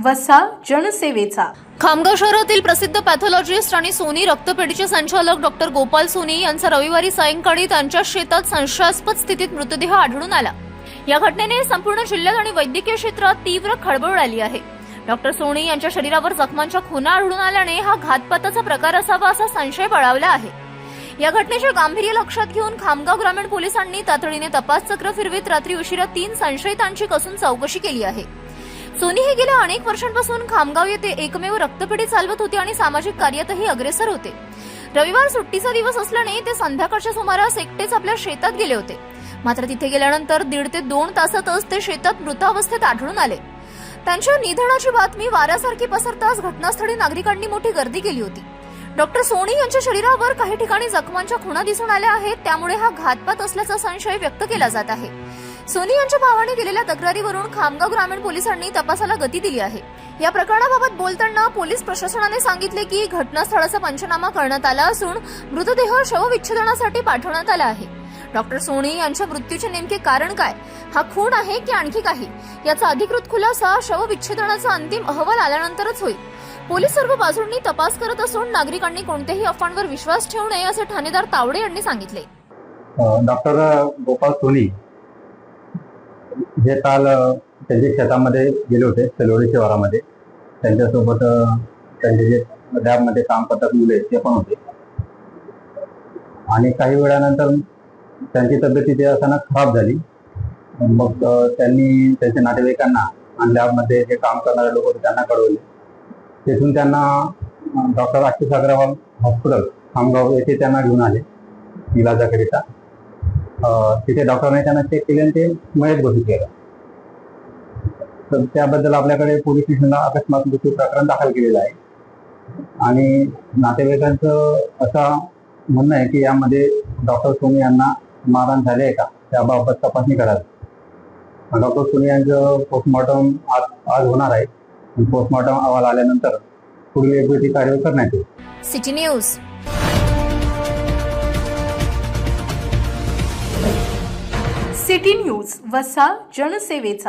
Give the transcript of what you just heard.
वसा जनसेवेचा. खामगाव शहरातील प्रसिद्ध पॅथॉलॉजिस्ट आणि सोनी रक्तपेढीचे संचालक डॉक्टर गोपाल सोनी यांचा रविवारी सायंकाळी त्यांच्या शेतात संशयास्पद स्थितीत मृतदेह आढळून आला. या घटनेने संपूर्ण जिल्ह्यात आणि वैद्यकीय क्षेत्रात तीव्र खळबळ उडाली आहे. डॉक्टर सोनी यांच्या शरीरावर जखमांच्या खुणा आढळून आल्याने हा घातपाताचा प्रकार असावा असा संशय बळावला आहे. या घटनेचे गांभीर्य लक्षात घेऊन खामगाव ग्रामीण पोलिसांनी तातडीने तपास चक्र फिरवीत रात्री उशिरा 3 संशयितांची कसून चौकशी केली आहे. सोनी हे गेल्या अनेक वर्षांपासून खामगाव येथे एकमेव रक्तपेढी चालवत होते आणि सामाजिक कार्यातही अग्रेसर होते. रविवार सुट्टीचा दिवस असल्याने ते संध्याकाळच्या सुमारास एकटेच आपल्या शेतात गेले होते. मात्र तिथे गेल्यानंतर 1.5 ते 2 तासातच ते शेतात मृतावस्थेत आढळून आले. त्यांच्या निधनाची बातमी वाऱ्यासारखी पसरताच घटनास्थळी नागरिकांनी मोठी गर्दी केली होती. डॉक्टर सोनी यांच्या शरीरावर काही ठिकाणी जखमांच्या खुणा दिसून आल्या आहेत, त्यामुळे हा घातपात असल्याचा संशय व्यक्त केला जात आहे. सोनी यांच्या भावाने दिलेल्या तक्रारीवरून खामगाव ग्रामीण पोलिसांनी तपासाला गती दिली आहे. या प्रकरणाबाबत बोलताना पोलीस प्रशासनाने सांगितले की घटनास्थळाचा पंचनामा करण्यात आला असून मृतदेह शवविच्छेदनासाठी पाठवण्यात आला आहे. डॉक्टर सोनी यांच्या मृत्यूचे नेमके कारण काय, हा खून आहे की आणखी काही, याचा अधिकृत खुलासा शवविच्छेदनाचा अंतिम अहवाल आल्यानंतरच होईल. पोलीस सर्व बाजूंनी तपास करत असून नागरिकांनी कोणत्याही अफवांवर विश्वास ठेवू नये असे ठाणेदार तावडे यांनी सांगितले. डॉक्टर गोपाल सोनी हे काल त्यांच्या शेतामध्ये गेले होते, सेलोडी शिवारामध्ये. त्यांच्यासोबत त्यांचे जे लॅबमध्ये काम करतात मुले ते पण होते. आणि काही वेळानंतर त्यांची तब्येत तिथे अचानक खराब झाली. मग त्यांनी त्यांच्या नातेवाईकांना आणि लॅबमध्ये जे काम करणारे लोक होते त्यांना कळवले. तेथून त्यांना डॉक्टर आशिष अग्रवाल हॉस्पिटल खामगाव येथे त्यांना घेऊन आले इलाजाकरिता. तिथे डॉक्टरने त्यांना चेक केले आणि ते मयत घोषित केलं. तर त्याबद्दल आपल्याकडे पोलीस स्टेशनला अकस्मात मृत्यू प्रकरण दाखल केलेलं आहे. आणि नातेवाईकांचं असं म्हणणं आहे की यामध्ये डॉक्टर सोनी यांना मारहाण झाले आहे का त्याबाबत तपासणी करावी. डॉक्टर सोनी यांचं पोस्टमॉर्टम आज होणार आहे. पोस्टमॉर्टम अहवाल आल्यानंतर पुढील योग्य ती कार्यवाही करण्यात येईल. City news. सिटी न्यूज वसा जनसेवेचा.